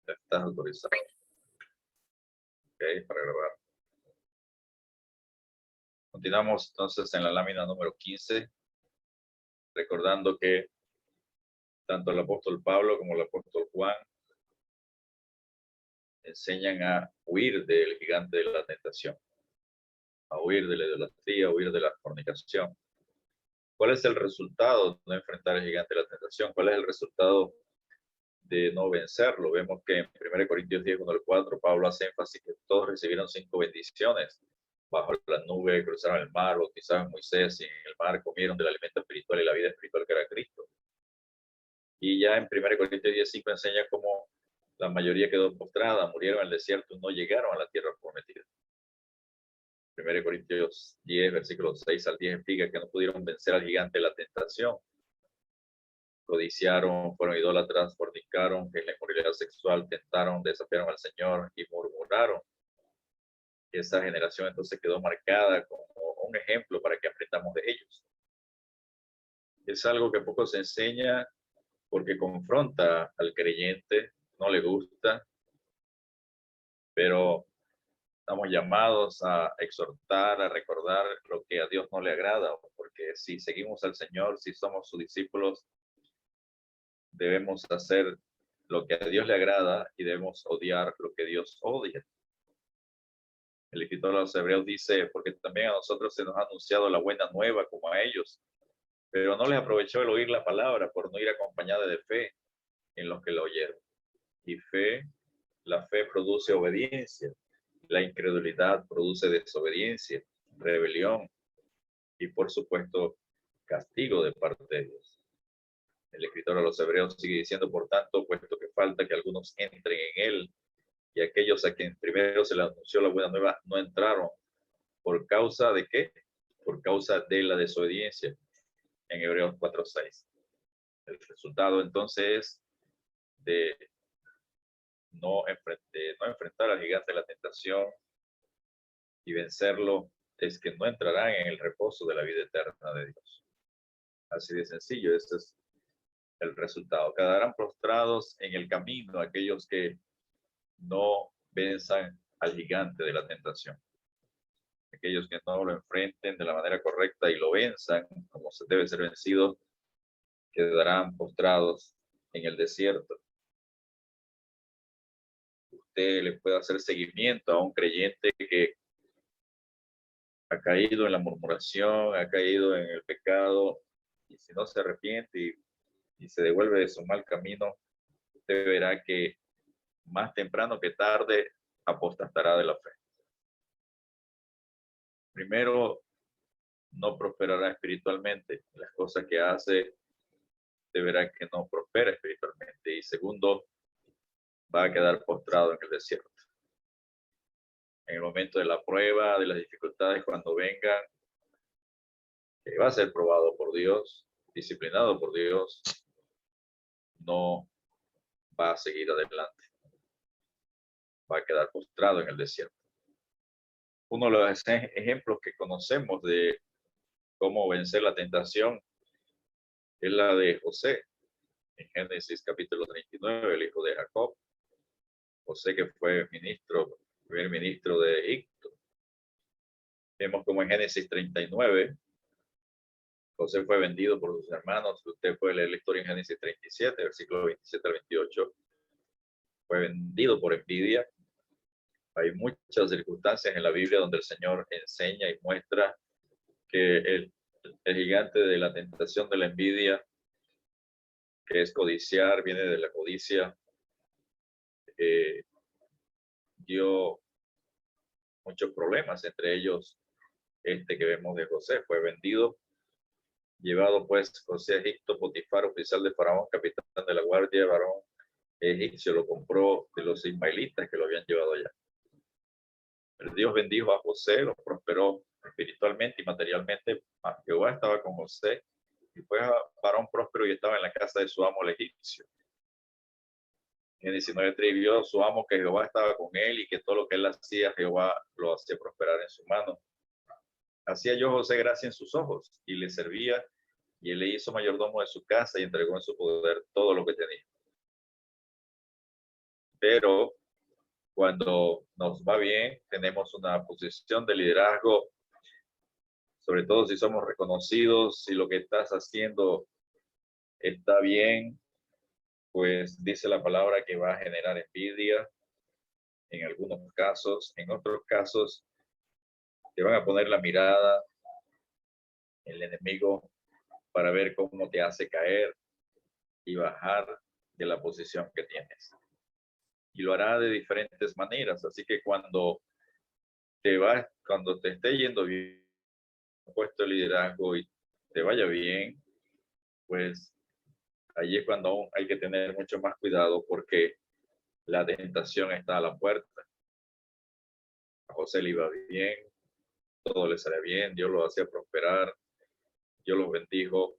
Estás autorizado. Ok, para grabar. Continuamos entonces en la lámina número 15, recordando que tanto el apóstol Pablo como el apóstol Juan enseñan a huir del gigante de la tentación, a huir de la idolatría, a huir de la fornicación. ¿Cuál es el resultado de no enfrentar el gigante de la tentación? ¿Cuál es el resultado de no vencerlo? Vemos que en 1 Corintios 10, 1 al 4, Pablo hace énfasis que todos recibieron 5 bendiciones. Bajo la nube cruzaron el mar, bautizaron a Moisés, y en el mar comieron del alimento espiritual y la vida espiritual que era Cristo. Y ya en 1 Corintios 10, 5 enseña cómo la mayoría quedó postrada, murieron en el desierto y no llegaron a la tierra prometida. 1 Corintios 10, versículos 6 al 10 explica que no pudieron vencer al gigante de la tentación. Codiciaron, fueron idólatras, fornicaron, en la inmoralidad sexual, tentaron, desafiaron al Señor y murmuraron. Esa generación entonces quedó marcada como un ejemplo para que aprendamos de ellos. Es algo que poco se enseña porque confronta al creyente, no le gusta, pero estamos llamados a exhortar, a recordar lo que a Dios no le agrada, porque si seguimos al Señor, si somos sus discípulos, debemos hacer lo que a Dios le agrada y debemos odiar lo que Dios odia. El escritor de los Hebreos dice, porque también a nosotros se nos ha anunciado la buena nueva como a ellos, pero no les aprovechó el oír la palabra por no ir acompañada de fe en los que la oyeron. Y la fe produce obediencia, la incredulidad produce desobediencia, rebelión y por supuesto castigo de parte de Dios. El escritor de los Hebreos sigue diciendo, por tanto, puesto que falta que algunos entren en él, y aquellos a quien primero se les anunció la buena nueva no entraron. ¿Por causa de qué? Por causa de la desobediencia. En Hebreos 4:6. El resultado entonces es de no enfrentar al gigante de la tentación y vencerlo, es que no entrarán en el reposo de la vida eterna de Dios. Así de sencillo, este es el resultado. Quedarán prostrados en el camino aquellos que no venzan al gigante de la tentación. Aquellos que no lo enfrenten de la manera correcta y lo venzan como se debe ser vencido, quedarán postrados en el desierto. Usted le puede hacer seguimiento a un creyente que ha caído en la murmuración, ha caído en el pecado, y si no se arrepiente y se devuelve de su mal camino, usted verá que más temprano que tarde apostatará de la fe. Primero, no prosperará espiritualmente. Las cosas que hace, usted verá que no prospera espiritualmente. Y segundo, va a quedar postrado en el desierto. En el momento de la prueba, de las dificultades, cuando vengan, que va a ser probado por Dios, disciplinado por Dios, no va a seguir adelante. Va a quedar postrado en el desierto. Uno de los ejemplos que conocemos de cómo vencer la tentación es la de José. En Génesis capítulo 39, el hijo de Jacob. José, que fue primer ministro de Egipto. Vemos como en Génesis 39, José fue vendido por sus hermanos. Usted puede leer la historia en Génesis 37, versículos 27 al 28. Fue vendido por envidia. Hay muchas circunstancias en la Biblia donde el Señor enseña y muestra que el gigante de la tentación de la envidia, que es codiciar, viene de la codicia, dio muchos problemas, entre ellos este que vemos de José. Fue vendido, llevado pues José a Egipto. Potifar, oficial de Faraón, capitán de la guardia, varón egipcio, lo compró de los ismaelitas que lo habían llevado allá. El Dios bendijo a José, lo prosperó espiritualmente y materialmente. Jehová estaba con José y fue varón próspero y estaba en la casa de su amo el egipcio. En 19:3 vio su amo que Jehová estaba con él y que todo lo que él hacía, Jehová lo hacía prosperar en su mano. Hacía yo José gracia en sus ojos y le servía, y él le hizo mayordomo de su casa y entregó en su poder todo lo que tenía. pero cuando nos va bien, tenemos una posición de liderazgo, sobre todo si somos reconocidos, si lo que estás haciendo está bien, pues dice la palabra que va a generar envidia en algunos casos, en otros casos te van a poner la mirada el enemigo para ver cómo te hace caer y bajar de la posición que tienes. Y lo hará de diferentes maneras, así que cuando te esté yendo bien, puesto de liderazgo y te vaya bien, pues allí es cuando aún hay que tener mucho más cuidado porque la tentación está a la puerta. A José le iba bien, todo le salía bien, Dios lo hacía prosperar, Dios los bendijo.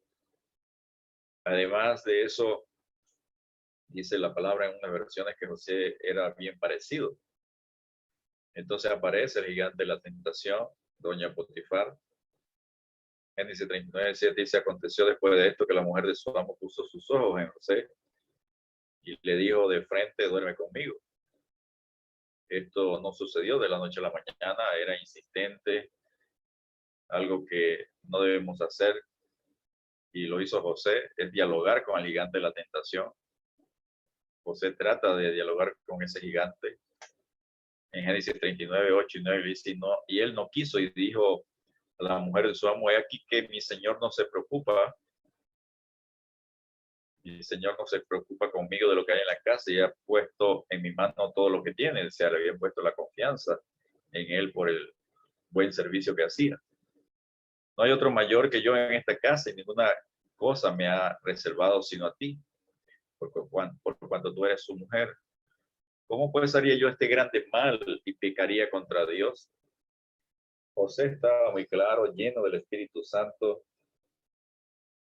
Además de eso, dice la palabra en unas versiones que José era bien parecido. Entonces aparece el gigante de la tentación, doña Potifar. Génesis 39:7 dice, aconteció después de esto que la mujer de su amo puso sus ojos en José y le dijo de frente, duerme conmigo. Esto no sucedió de la noche a la mañana, era insistente, algo que no debemos hacer, y lo hizo José, es dialogar con el gigante de la tentación. José trata de dialogar con ese gigante. En Génesis 39:8 y 9 dice, y él no quiso y dijo a la mujer de su amo, he aquí que mi señor no se preocupa, mi señor no se preocupa conmigo de lo que hay en la casa y ha puesto en mi mano todo lo que tiene, o sea, le había puesto la confianza en él por el buen servicio que hacía. No hay otro mayor que yo en esta casa y ninguna cosa me ha reservado sino a ti, por cuanto tú eres su mujer. ¿Cómo pues haría yo este grande mal y pecaría contra Dios? José estaba muy claro, lleno del Espíritu Santo,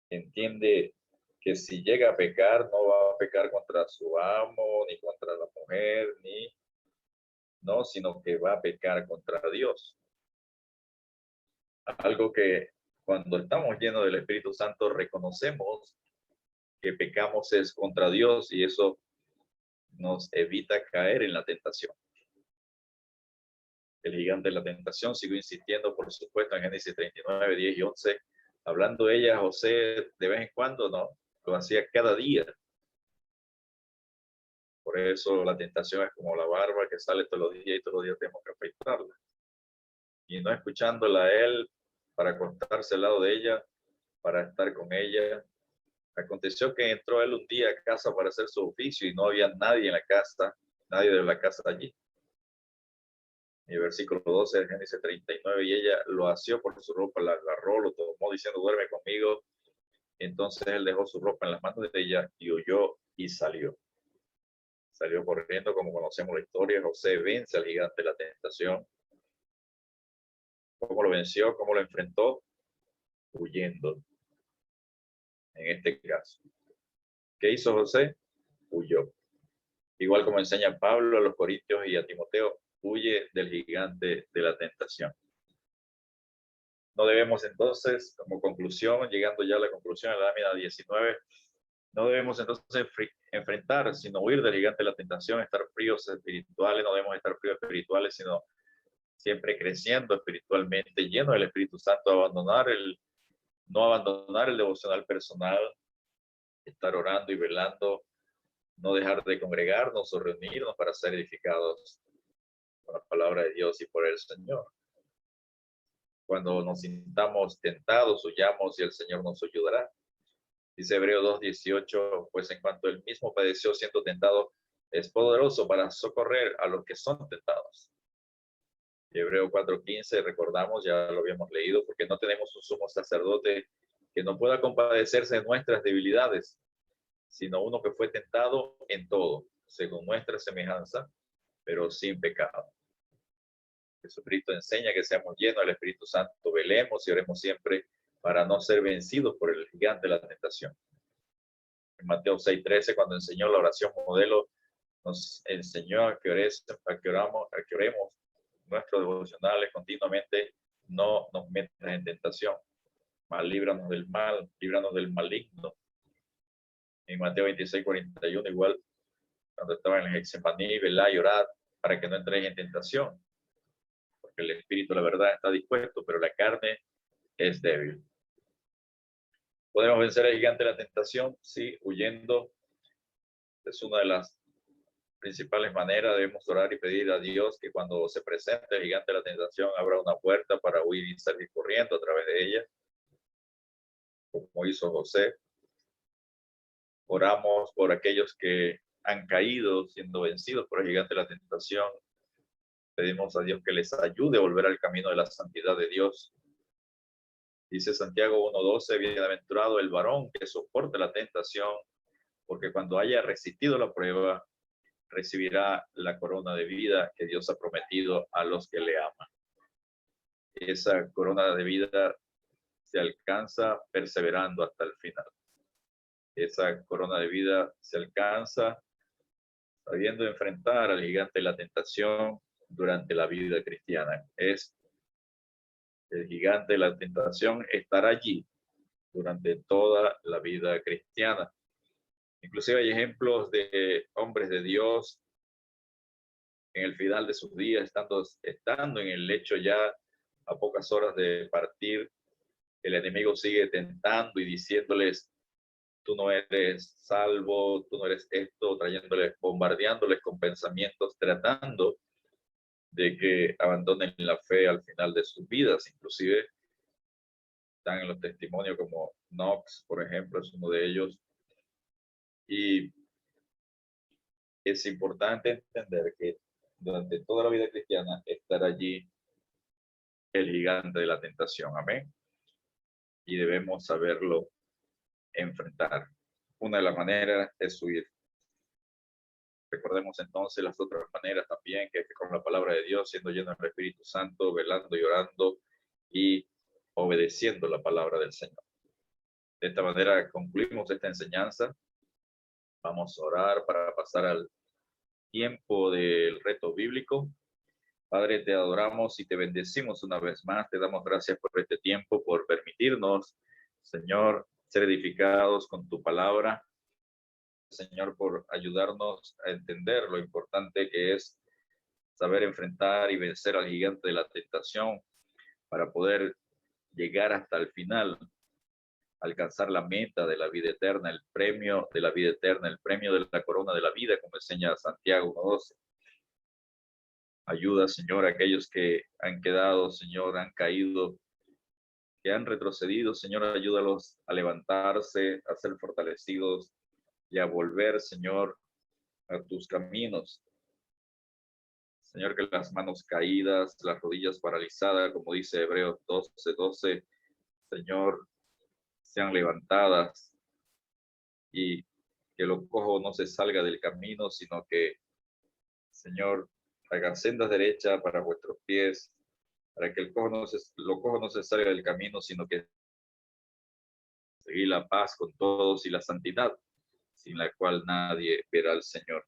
entiende que si llega a pecar, no va a pecar contra su amo, ni contra la mujer, no, sino que va a pecar contra Dios. Algo que cuando estamos llenos del Espíritu Santo reconocemos que pecamos es contra Dios y eso nos evita caer en la tentación. El gigante de la tentación siguió insistiendo, por supuesto, en Génesis 39:10 y 11, hablando ella a José de vez en cuando, no, lo hacía cada día. Por eso la tentación es como la barba que sale todos los días y todos los días tenemos que afeitarla. Y no escuchándola a él para acostarse al lado de ella, para estar con ella. Aconteció que entró él un día a casa para hacer su oficio y no había nadie en la casa, nadie de la casa allí. Y el versículo 12 de Génesis 39, y ella lo asió por su ropa, la agarró, lo tomó diciendo, duerme conmigo. Entonces él dejó su ropa en las manos de ella y huyó y salió. Salió corriendo, como conocemos la historia. José vence al gigante de la tentación. ¿Cómo lo venció? ¿Cómo lo enfrentó? Huyendo. En este caso. ¿Qué hizo José? Huyó. Igual como enseña Pablo a los Corintios y a Timoteo, huye del gigante de la tentación. No debemos entonces, como conclusión, llegando ya a la conclusión de la lámina 19, no debemos entonces enfrentar, sino huir del gigante de la tentación, estar fríos espirituales, no debemos estar fríos espirituales, sino siempre creciendo espiritualmente, lleno del Espíritu Santo, no abandonar el devocional personal, estar orando y velando, no dejar de congregarnos o reunirnos para ser edificados por la palabra de Dios y por el Señor. Cuando nos sintamos tentados, huyamos y el Señor nos ayudará. Dice Hebreos 2:18, pues en cuanto él mismo padeció siendo tentado, es poderoso para socorrer a los que son tentados. Y Hebreos 4:15, recordamos, ya lo habíamos leído, porque no tenemos un sumo sacerdote que no pueda compadecerse de nuestras debilidades, sino uno que fue tentado en todo, según nuestra semejanza, pero sin pecado. Jesucristo enseña que seamos llenos del Espíritu Santo, velemos y oremos siempre para no ser vencidos por el gigante de la tentación. En Mateo 6:13, cuando enseñó la oración modelo, nos enseñó a que oremos nuestros devocionales continuamente, no nos metas en tentación, mas líbranos del mal, líbranos del maligno. En Mateo 26:41 igual cuando estaba en el Getsemaní, velad y orad para que no entréis en tentación, porque el espíritu, la verdad, está dispuesto, pero la carne es débil. ¿Podemos vencer al gigante de la tentación? Sí, huyendo. Es una de las principales maneras. Debemos orar y pedir a Dios que cuando se presente el gigante de la tentación abra una puerta para huir y salir corriendo a través de ella, como hizo José. Oramos por aquellos que han caído siendo vencidos por el gigante de la tentación. Pedimos a Dios que les ayude a volver al camino de la santidad de Dios. Dice Santiago 1:12, bienaventurado el varón que soporte la tentación, porque cuando haya resistido la prueba, recibirá la corona de vida que Dios ha prometido a los que le aman. Esa corona de vida se alcanza perseverando hasta el final. Esa corona de vida se alcanza sabiendo enfrentar al gigante de la tentación durante la vida cristiana. Es el gigante de la tentación estará allí durante toda la vida cristiana. Inclusive hay ejemplos de hombres de Dios en el final de sus días, estando en el lecho ya a pocas horas de partir, el enemigo sigue tentando y diciéndoles, tú no eres salvo, tú no eres esto, trayéndoles, bombardeándoles con pensamientos, tratando de que abandonen la fe al final de sus vidas. Inclusive están en los testimonios como Knox, por ejemplo, es uno de ellos. Y es importante entender que durante toda la vida cristiana estará allí el gigante de la tentación. Amén. Y debemos saberlo enfrentar. Una de las maneras es huir. Recordemos entonces las otras maneras también, que es con la palabra de Dios, siendo lleno del Espíritu Santo, velando y orando y obedeciendo la palabra del Señor. De esta manera concluimos esta enseñanza. Vamos a orar para pasar al tiempo del reto bíblico. Padre, te adoramos y te bendecimos una vez más. Te damos gracias por este tiempo, por permitirnos, Señor, ser edificados con tu palabra. Señor, por ayudarnos a entender lo importante que es saber enfrentar y vencer al gigante de la tentación para poder llegar hasta el final, alcanzar la meta de la vida eterna, el premio de la vida eterna, el premio de la corona de la vida, como enseña Santiago 1:12. Ayuda, Señor, a aquellos que han quedado, Señor, han caído, que han retrocedido, Señor, ayúdalos a levantarse, a ser fortalecidos y a volver, Señor, a tus caminos. Señor, que las manos caídas, las rodillas paralizadas, como dice Hebreos 12:12, Señor, sean levantadas y que lo cojo no se salga del camino, sino que, Señor, haga sendas derechas para vuestros pies, para que lo cojo no se salga del camino, sino que seguir la paz con todos y la santidad, sin la cual nadie verá al Señor.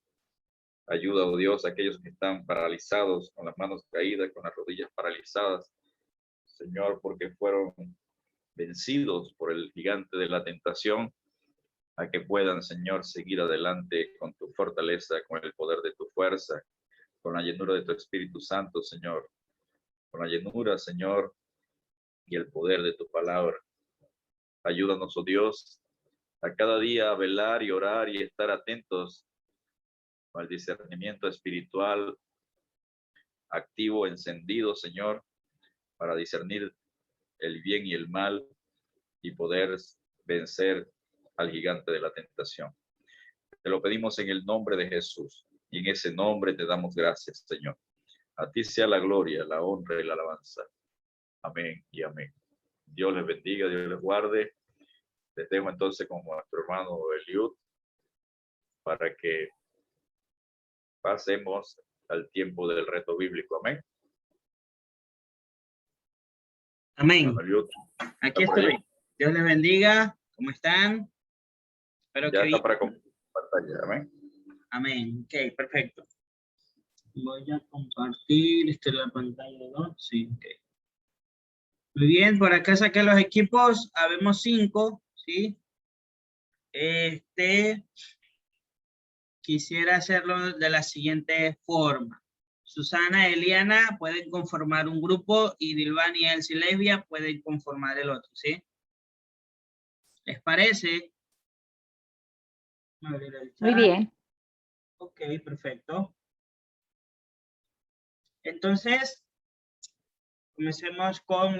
Ayuda, oh Dios, a aquellos que están paralizados, con las manos caídas, con las rodillas paralizadas, Señor, porque fueron vencidos por el gigante de la tentación, a que puedan, Señor, seguir adelante con tu fortaleza, con el poder de tu fuerza, con la llenura de tu Espíritu Santo, Señor, con la llenura, Señor, y el poder de tu palabra. Ayúdanos, oh Dios, a cada día a velar y orar y estar atentos al discernimiento espiritual activo, encendido, Señor, para discernir el bien y el mal y poder vencer al gigante de la tentación. Te lo pedimos en el nombre de Jesús y en ese nombre te damos gracias, Señor. A ti sea la gloria, la honra y la alabanza. Amén y amén. Dios les bendiga, Dios les guarde. Les dejo entonces con nuestro hermano Eliud para que pasemos al tiempo del reto bíblico. Amén. Amén. Aquí estoy. Dios les bendiga. ¿Cómo están? Espero ya que está para compartir pantalla. Amén. Amén. Ok, perfecto. Voy a compartir la pantalla, ¿no? Sí, ok. Muy bien, por acá saqué los equipos. Habemos 5, ¿sí? quisiera hacerlo de la siguiente forma. Susana, Eliana pueden conformar un grupo y Dilvani, Elsie y Lesbia pueden conformar el otro, ¿sí? ¿Les parece? Abrir el Muy chat. bien. Ok, perfecto. Entonces, comencemos con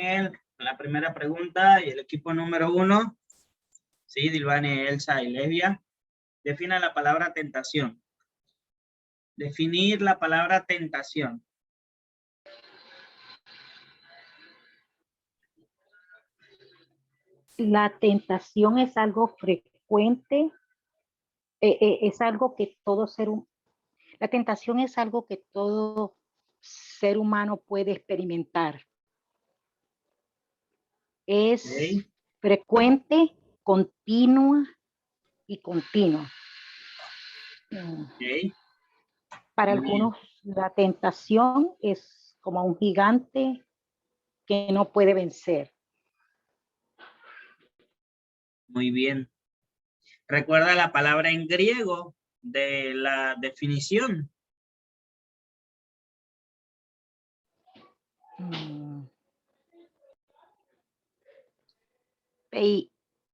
la primera pregunta y el equipo número 1. Sí, Dilvani, Elsa y Lesbia. Defina la palabra tentación. Definir la palabra tentación. La tentación es algo frecuente, es algo que todo la tentación es algo que todo ser humano puede experimentar. Es Okay. frecuente, continua y continua. Okay. Para Muy bien. algunos, la tentación es como un gigante que no puede vencer. Muy bien. ¿Recuerda la palabra en griego de la definición?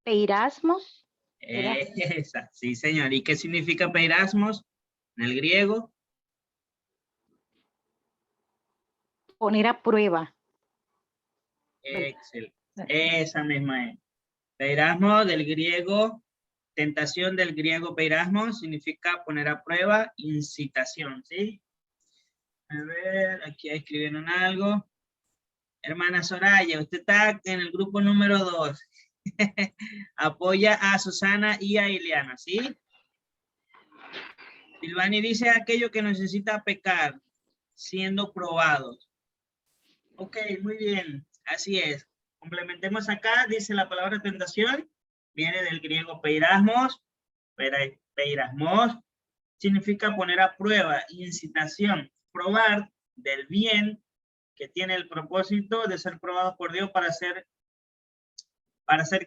Peirasmos. Esa, sí, señor. ¿Y qué significa peirasmos en el griego? Poner a prueba. Excelente. Esa misma es. Peirasmo del griego, tentación del griego peirasmo, significa poner a prueba, incitación, ¿sí? A ver, aquí escribieron algo. Hermana Soraya, usted está en el grupo número 2. Apoya a Susana y a Ileana, ¿sí? Silvani dice aquello que necesita pecar, siendo probados. Ok, muy bien, así es. Complementemos acá, dice la palabra tentación, viene del griego peirasmos, peirasmos, significa poner a prueba, incitación, probar del bien que tiene el propósito de ser probados por Dios para hacer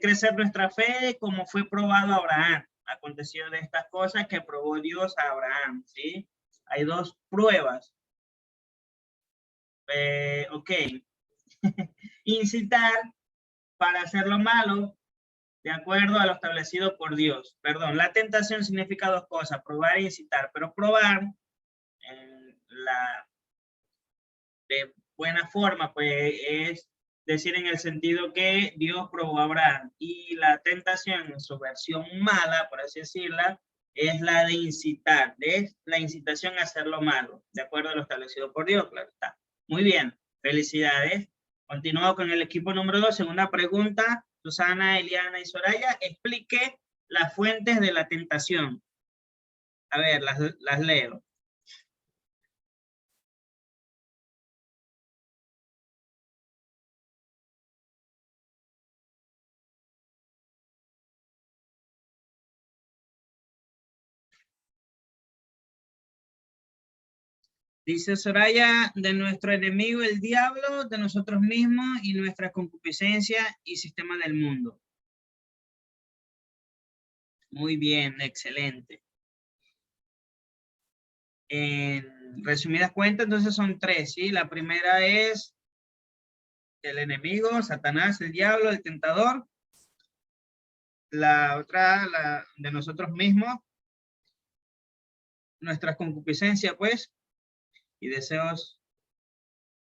crecer nuestra fe, como fue probado a Abraham. Aconteció de estas cosas que probó Dios a Abraham, ¿sí? Hay dos pruebas. Ok. Incitar para hacer lo malo de acuerdo a lo establecido por Dios. Perdón, la tentación significa dos cosas, probar e incitar, pero probar de buena forma, pues es decir en el sentido que Dios probó a Abraham, y la tentación en su versión mala, por así decirla, es la de incitar, es la incitación a hacer lo malo, de acuerdo a lo establecido por Dios, claro está. Muy bien, felicidades. Continúo con el equipo número 2, segunda pregunta. Susana, Eliana y Soraya, explique las fuentes de la tentación. A ver, las leo. Dice Soraya, de nuestro enemigo el diablo, de nosotros mismos y nuestra concupiscencia y sistema del mundo. Muy bien, excelente. En resumidas cuentas, entonces son tres, ¿sí? La primera es el enemigo, Satanás, el diablo, el tentador. La otra, la de nosotros mismos, nuestras concupiscencias, pues, y deseos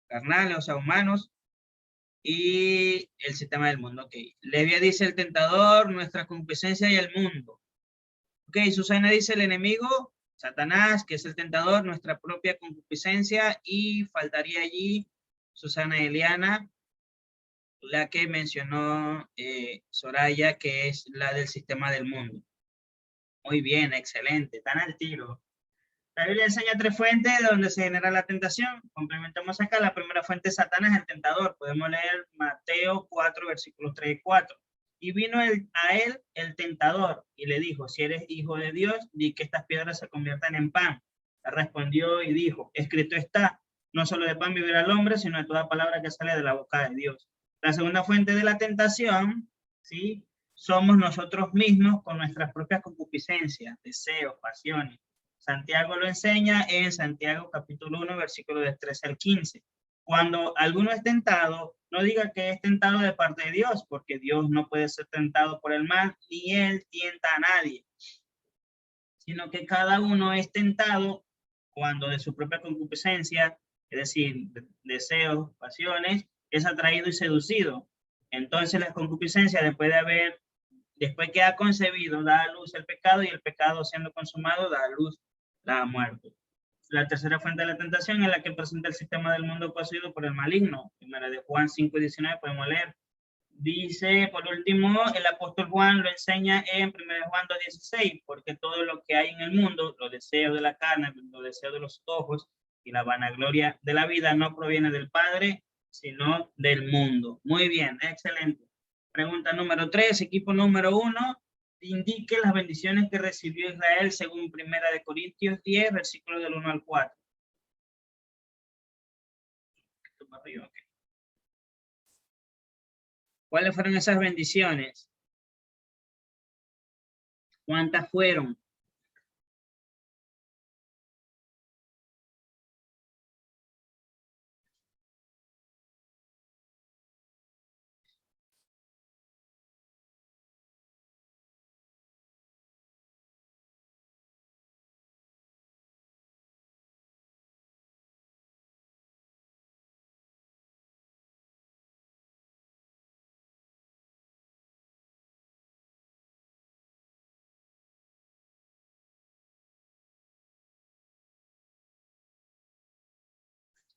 carnales, o sea, humanos, y el sistema del mundo. Ok. Lesbia dice el tentador, nuestra concupiscencia y el mundo. Ok, Susana dice el enemigo, Satanás, que es el tentador, nuestra propia concupiscencia, y faltaría allí Susana y Eliana, la que mencionó Soraya, que es la del sistema del mundo. Muy bien, excelente, están al tiro. La Biblia enseña tres fuentes de donde se genera la tentación. Complementamos acá. La primera fuente es Satanás, el tentador. Podemos leer Mateo 4, versículos 3 y 4. Y vino a él el tentador y le dijo, si eres hijo de Dios, di que estas piedras se conviertan en pan. Él respondió y dijo, escrito está, no solo de pan vivirá el hombre, sino de toda palabra que sale de la boca de Dios. La segunda fuente de la tentación, ¿sí? Somos nosotros mismos con nuestras propias concupiscencias, deseos, pasiones. Santiago lo enseña en Santiago capítulo 1, versículo del 13 al 15. Cuando alguno es tentado, no diga que es tentado de parte de Dios, porque Dios no puede ser tentado por el mal, ni él tienta a nadie, sino que cada uno es tentado cuando de su propia concupiscencia, es decir, deseos, pasiones, es atraído y seducido. Entonces la concupiscencia, después que ha concebido, da a luz el pecado, y el pecado siendo consumado da a luz la muerte. La tercera fuente de la tentación es la que presenta el sistema del mundo poseído por el maligno. Primera de Juan 5:19 podemos leer. Dice, por último, el apóstol Juan lo enseña en 1 Juan 2:16, porque todo lo que hay en el mundo, los deseos de la carne, los deseos de los ojos y la vanagloria de la vida, no proviene del Padre, sino del mundo. Muy bien, excelente. Pregunta número 3, equipo número 1, indique las bendiciones que recibió Israel según 1 Corintios 10, versículos del 1 al 4. ¿Cuáles fueron esas bendiciones? ¿Cuántas fueron?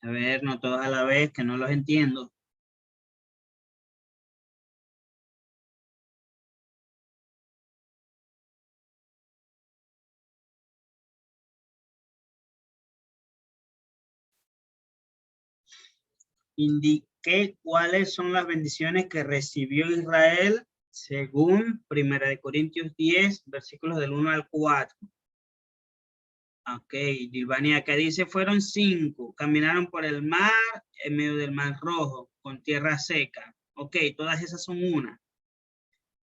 A ver, no todos a la vez, que no los entiendo. Indiqué cuáles son las bendiciones que recibió Israel según 1 Corintios 10, versículos del 1 al 4. Ok, Dilvania, acá dice fueron 5. Caminaron por el mar, en medio del mar rojo, con tierra seca. Ok, todas esas son una.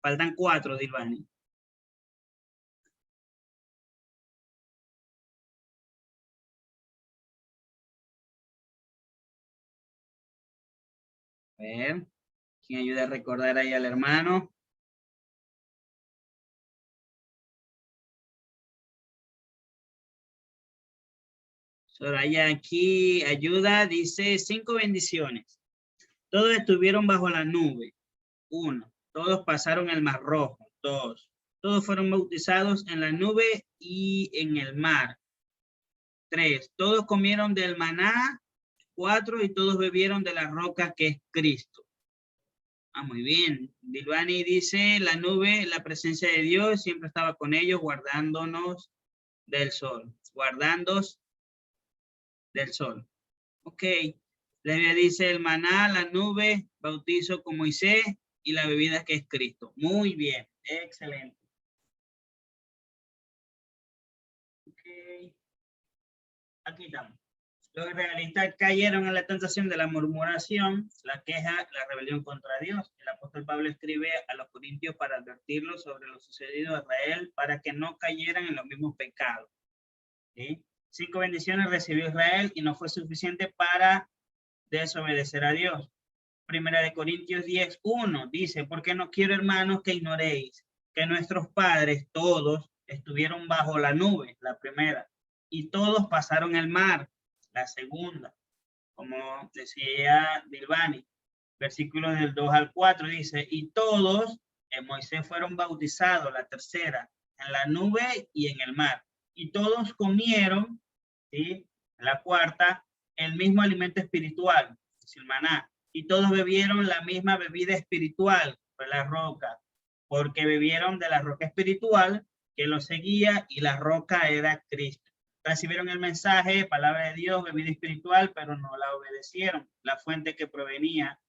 Faltan 4, Dilvania. A ver, ¿quién ayuda a recordar ahí al hermano? Soraya aquí ayuda, dice 5 bendiciones. Todos estuvieron bajo la nube. 1. Todos pasaron el mar rojo. 2. Todos fueron bautizados en la nube y en el mar. 3. Todos comieron del maná. 4. Y todos bebieron de la roca que es Cristo. Ah, muy bien. Dilvani dice, la nube, la presencia de Dios siempre estaba con ellos, guardándonos del sol. Guardándonos del sol. Ok. La Biblia dice el maná, la nube, bautizo con Moisés y la bebida que es Cristo. Muy bien. Excelente. Ok. Aquí estamos. Los israelitas cayeron en la tentación de la murmuración, la queja, la rebelión contra Dios. El apóstol Pablo escribe a los corintios para advertirlos sobre lo sucedido a Israel para que no cayeran en los mismos pecados. ¿Sí? 5 bendiciones recibió Israel y no fue suficiente para desobedecer a Dios. 1 Corintios 10:1 dice, porque no quiero, hermanos, que ignoréis que nuestros padres todos estuvieron bajo la nube, la primera, y todos pasaron el mar, la segunda, como decía Dilvani. Versículos del 2 al 4 dice, y todos en Moisés fueron bautizados, la tercera, en la nube y en el mar. Y todos comieron, ¿sí? La cuarta, el mismo alimento espiritual, el maná. Y todos bebieron la misma bebida espiritual, fue la roca, porque bebieron de la roca espiritual que los seguía y la roca era Cristo. Recibieron el mensaje, palabra de Dios, bebida espiritual, pero no la obedecieron. La fuente que proveía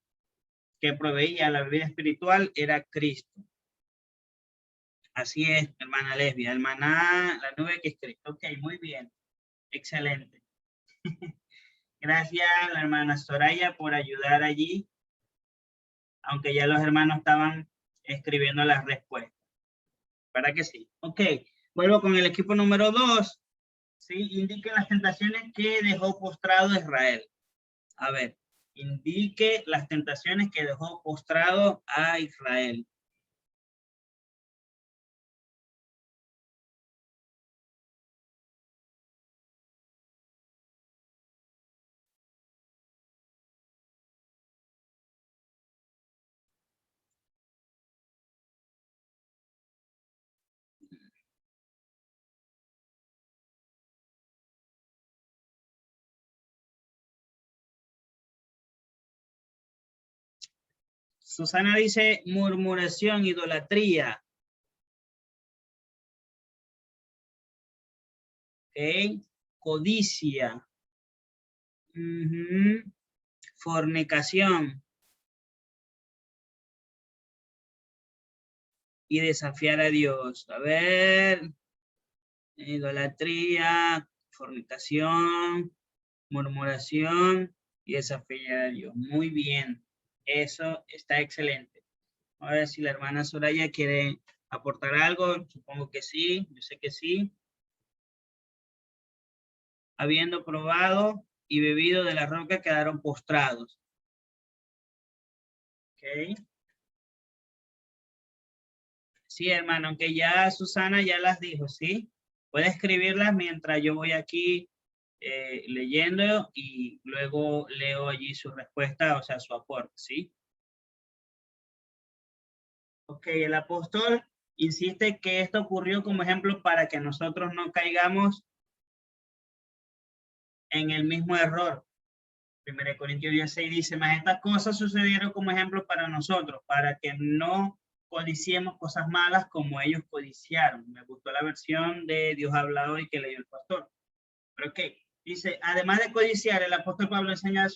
la bebida espiritual era Cristo. Así es, hermana Lesbia, el maná, la nube que es Cristo. Ok, muy bien, excelente. Gracias a la hermana Soraya por ayudar allí, aunque ya los hermanos estaban escribiendo las respuestas. ¿Verdad que sí? Ok, vuelvo con el equipo número 2. ¿sí? Indique las tentaciones que dejó postrado Israel. A ver, indique las tentaciones que dejó postrado a Israel. Susana dice murmuración, idolatría. ¿Ok? Codicia. Fornicación. Y desafiar a Dios. A ver. Idolatría, fornicación, murmuración y desafiar a Dios. Muy bien. Eso está excelente. A ver si la hermana Soraya quiere aportar algo. Supongo que sí. Yo sé que sí. Habiendo probado y bebido de la roca, quedaron postrados. ¿Ok? Sí, hermano, aunque ya Susana ya las dijo, ¿sí? Puede escribirlas mientras yo voy aquí leyendo y luego leo allí su respuesta, o sea, su aporte, ¿sí? Ok, el apóstol insiste que esto ocurrió como ejemplo para que nosotros no caigamos en el mismo error. 1 Corintios 16 dice, más estas cosas sucedieron como ejemplo para nosotros, para que no codiciemos cosas malas como ellos codiciaron. Me gustó la versión de Dios ha hablado y que leyó el pastor. Pero ok, dice, además de codiciar, el apóstol Pablo enseña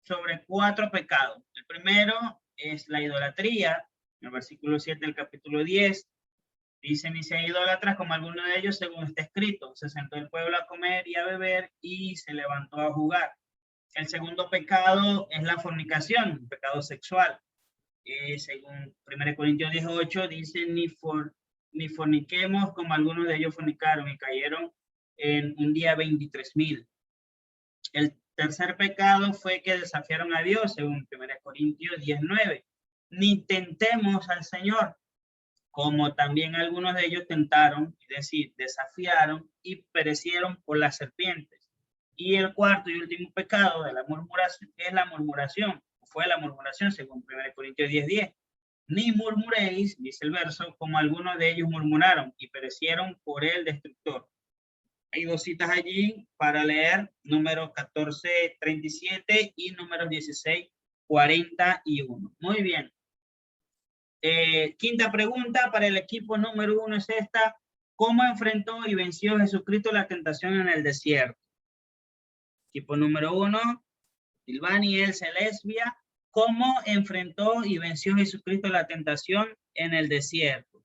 sobre 4 pecados. El primero es la idolatría, en el versículo 7 del capítulo 10. Dice, ni sean idólatras como alguno de ellos, según está escrito. Se sentó el pueblo a comer y a beber y se levantó a jugar. El segundo pecado es la fornicación, un pecado sexual. Según 1 Corintios 18, dice, ni forniquemos como algunos de ellos fornicaron y cayeron en un día 23,000. El tercer pecado fue que desafiaron a Dios, según 1 Corintios 19. Ni tentemos al Señor, como también algunos de ellos tentaron, es decir, desafiaron y perecieron por las serpientes. Y el cuarto y último pecado de la murmuración es la murmuración, fue la murmuración, según 1 Corintios 10:10. Ni murmuréis, dice el verso, como algunos de ellos murmuraron y perecieron por el destructor. Hay 2 citas allí para leer, números 14:37 y números 16:41. Muy bien. Quinta pregunta para el equipo número 1 es esta. ¿Cómo enfrentó y venció Jesucristo la tentación en el desierto? Equipo número 1, Silvani, Elsa, Lesbia. ¿Cómo enfrentó y venció Jesucristo la tentación en el desierto?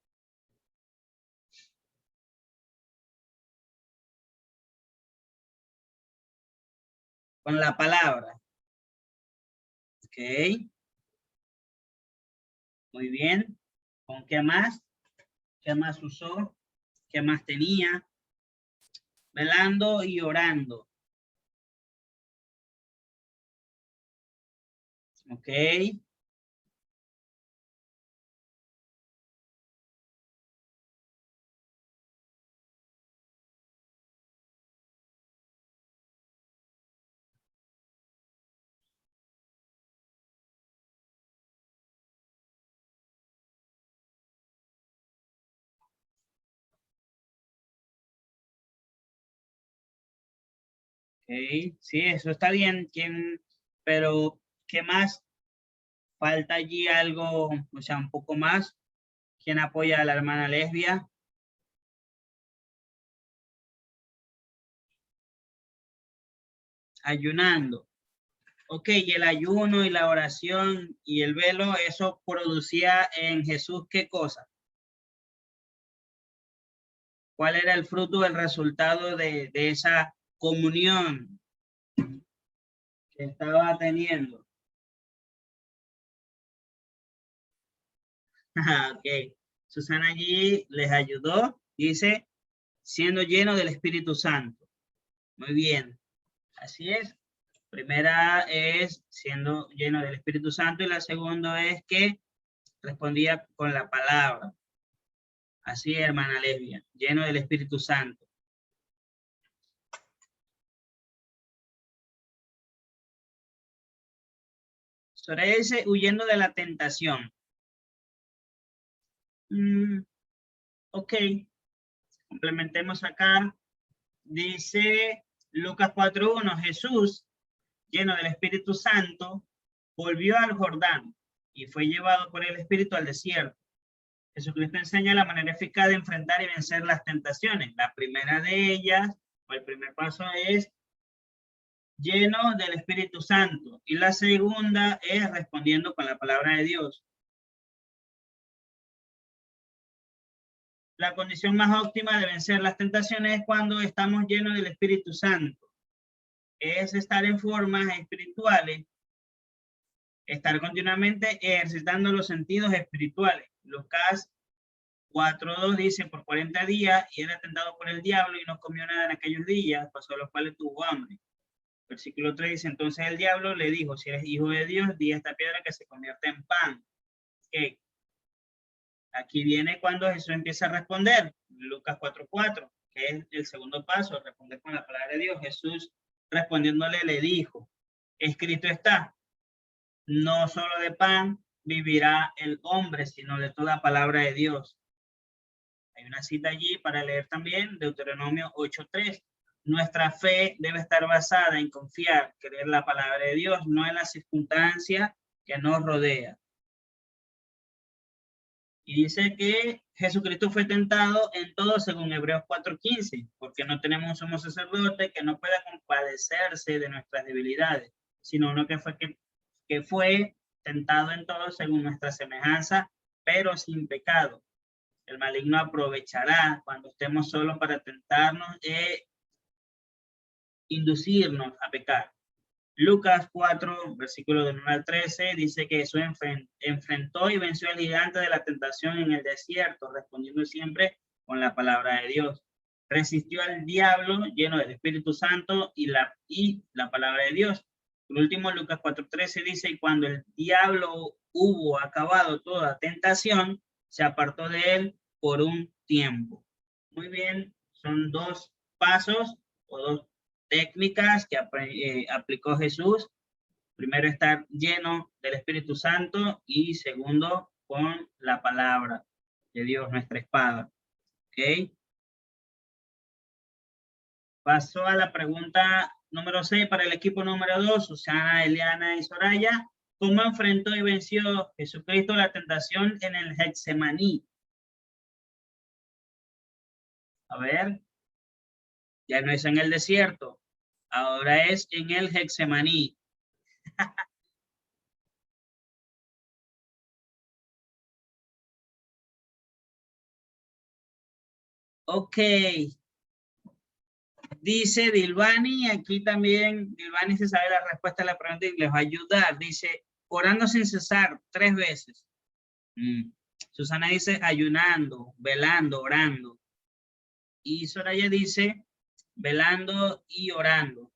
Con la palabra. Ok. Muy bien. ¿Con qué más? ¿Qué más usó? ¿Qué más tenía? Velando y orando. Ok. Ok. Sí, eso está bien. Pero, ¿qué más? Falta allí algo, o sea, un poco más. ¿Quién apoya a la hermana Lesbia? Ayunando. Ok, y el ayuno y la oración y el velo, eso producía en Jesús, ¿qué cosa? ¿Cuál era el fruto, el resultado de esa comunión que estaba teniendo? Ok, Susana allí les ayudó, dice, siendo lleno del Espíritu Santo. Muy bien. Así es. Primera es siendo lleno del Espíritu Santo y la segunda es que respondía con la palabra. Así es, hermana Lesbia, lleno del Espíritu Santo. Soraya dice, huyendo de la tentación. Ok, complementemos acá. Dice Lucas 4:1, Jesús, lleno del Espíritu Santo, volvió al Jordán y fue llevado por el Espíritu al desierto. Jesucristo enseña la manera eficaz de enfrentar y vencer las tentaciones. La primera de ellas, o el primer paso es lleno del Espíritu Santo. Y la segunda es respondiendo con la palabra de Dios. La condición más óptima de vencer las tentaciones es cuando estamos llenos del Espíritu Santo. Es estar en formas espirituales, estar continuamente ejercitando los sentidos espirituales. Lucas 4:2 dice, por 40 días, y era tentado por el diablo y no comió nada en aquellos días, pasó los cuales tuvo hambre. Versículo 3 dice, entonces el diablo le dijo, si eres hijo de Dios, di a esta piedra que se convierta en pan. Okay. Aquí viene cuando Jesús empieza a responder, Lucas 4:4, que es el segundo paso, responder con la palabra de Dios. Jesús respondiéndole le dijo, escrito está, no solo de pan vivirá el hombre, sino de toda palabra de Dios. Hay una cita allí para leer también, Deuteronomio 8:3. Nuestra fe debe estar basada en confiar, creer la palabra de Dios, no en las circunstancias que nos rodea. Y dice que Jesucristo fue tentado en todo según Hebreos 4:15, porque no tenemos un sumo sacerdote que no pueda compadecerse de nuestras debilidades, sino uno que fue tentado en todo según nuestra semejanza, pero sin pecado. El maligno aprovechará cuando estemos solos para tentarnos e inducirnos a pecar. Lucas 4, versículo del 1 al 13, dice que Jesús enfrentó y venció al gigante de la tentación en el desierto, respondiendo siempre con la palabra de Dios. Resistió al diablo lleno del Espíritu Santo y la palabra de Dios. Por último, Lucas 4:13 dice, y cuando el diablo hubo acabado toda tentación, se apartó de él por un tiempo. Muy bien, son dos pasos o dos técnicas que aplicó Jesús. Primero, estar lleno del Espíritu Santo y segundo, con la palabra de Dios, nuestra espada. ¿Ok? Paso a la pregunta número 6 para el equipo número 2, Susana, Eliana y Soraya. ¿Cómo enfrentó y venció Jesucristo la tentación en el Getsemaní? A ver, ya no es en el desierto, ahora es en el Getsemaní. Ok. Dice Dilbani, aquí también Dilbani se sabe la respuesta a la pregunta y les va a ayudar. Dice, orando sin cesar 3 veces. Susana dice, ayunando, velando, orando. Y Soraya dice, velando y orando.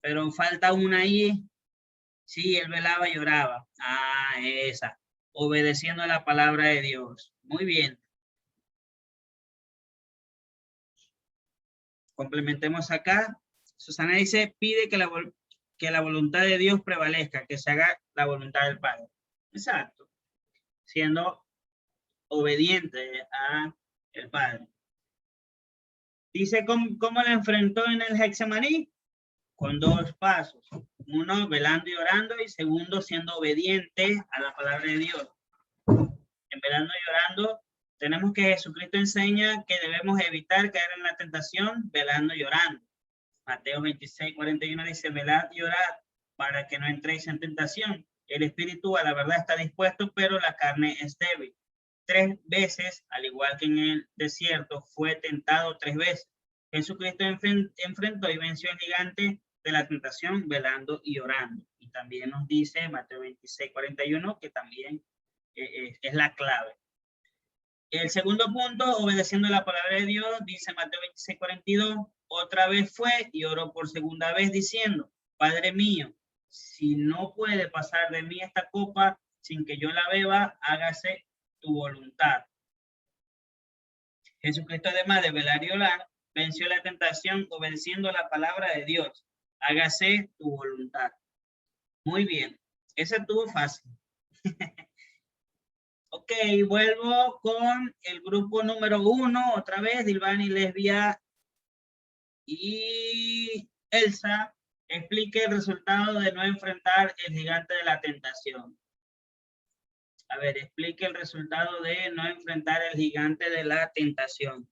Pero falta una ahí. Sí, él velaba y oraba. Ah, esa. Obedeciendo a la palabra de Dios. Muy bien. Complementemos acá. Susana dice, pide que la voluntad de Dios prevalezca, que se haga la voluntad del Padre. Exacto. Siendo obediente a el Padre. Dice, ¿cómo la enfrentó en el Getsemaní? Con 2 pasos. Uno, velando y orando, y segundo, siendo obediente a la palabra de Dios. En velando y orando, tenemos que Jesucristo enseña que debemos evitar caer en la tentación, velando y orando. Mateo 26:41 dice, velad y orad para que no entréis en tentación. El espíritu a la verdad está dispuesto, pero la carne es débil. 3 veces, al igual que en el desierto, fue tentado 3 veces. Jesucristo enfrentó y venció al gigante de la tentación velando y orando. Y también nos dice Mateo 26:41 que también es la clave. El segundo punto, obedeciendo la palabra de Dios, dice Mateo 26:42, otra vez fue y oró por segunda vez diciendo, Padre mío, si no puede pasar de mí esta copa sin que yo la beba, hágase tu voluntad. Jesucristo, además de velar y orar, venció la tentación obedeciendo la palabra de Dios. Hágase tu voluntad. Muy bien. Ese estuvo fácil. Ok, vuelvo con el grupo número 1, otra vez, Dilvani, Lesbia y Elsa. Explique el resultado de no enfrentar el gigante de la tentación. A ver, explique el resultado de no enfrentar el gigante de la tentación.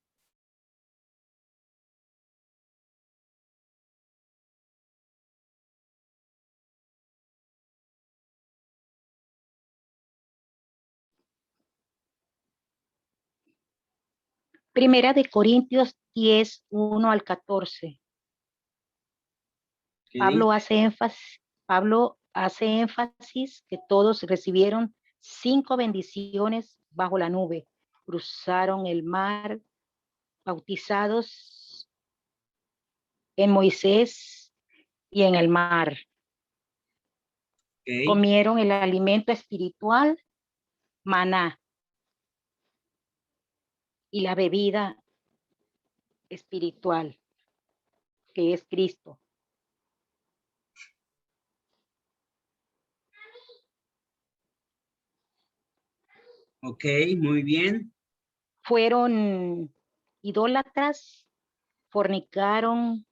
Primera de Corintios 10, 1 al 14. Pablo hace énfasis que todos recibieron 5 bendiciones bajo la nube. Cruzaron el mar, bautizados en Moisés y en el mar. Okay. Comieron el alimento espiritual, maná, y la bebida espiritual, que es Cristo. Ok, muy bien. Fueron idólatras, fornicaron,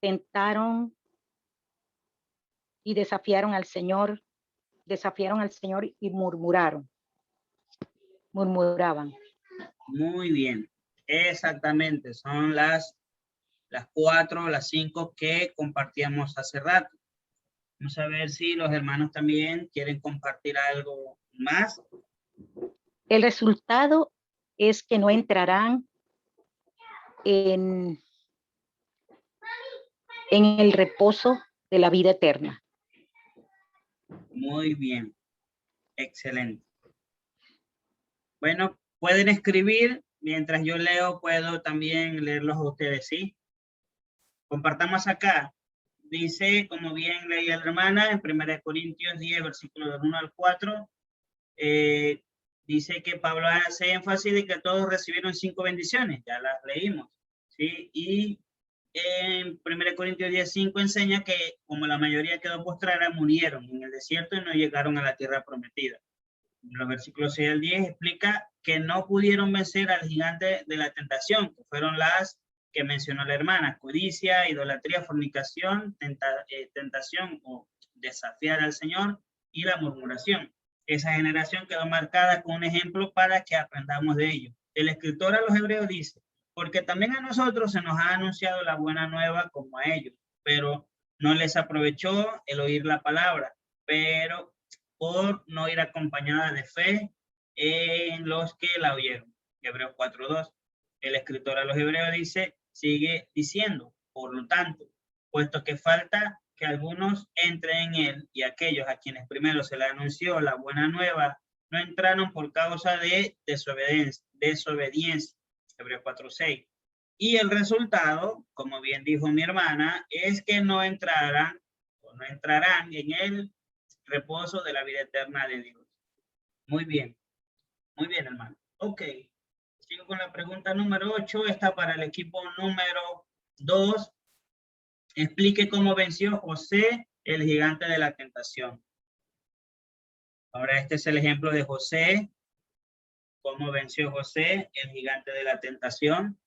tentaron y desafiaron al Señor y murmuraban. Muy bien. Exactamente, son las 4, las 5 que compartíamos hace rato. Vamos a ver si los hermanos también quieren compartir algo más. El resultado es que no entrarán en el reposo de la vida eterna. Muy bien. Excelente. Bueno, pueden escribir. Mientras yo leo, puedo también leerlos a ustedes, ¿sí? Compartamos acá. Dice, como bien leía la hermana, en 1 Corintios 10, versículos del 1 al 4, dice que Pablo hace énfasis de que todos recibieron 5 bendiciones, ya las leímos, ¿sí? Y en 1 Corintios 10, 5 enseña que como la mayoría quedó postrada, murieron en el desierto y no llegaron a la tierra prometida. Los versículos 6 al 10 explica que no pudieron vencer al gigante de la tentación, que fueron las que mencionó la hermana: codicia, idolatría, fornicación, tentación o desafiar al Señor y la murmuración. Esa generación quedó marcada con un ejemplo para que aprendamos de ello. El escritor a los Hebreos dice, porque también a nosotros se nos ha anunciado la buena nueva como a ellos, pero no les aprovechó el oír la palabra, pero por no ir acompañada de fe en los que la oyeron. Hebreos 4:2. El escritor a los Hebreos sigue diciendo, por lo tanto, puesto que falta que algunos entren en él y aquellos a quienes primero se le anunció la buena nueva no entraron por causa de desobediencia. Hebreos 4:6. Y el resultado, como bien dijo mi hermana, es que no entrarán en el reposo de la vida eterna de Dios. Muy bien, hermano. Ok, sigo con la pregunta número 8, esta para el equipo número 2. Explique cómo venció José el gigante de la tentación. Ahora este es el ejemplo de José. ¿Cómo venció José el gigante de la tentación?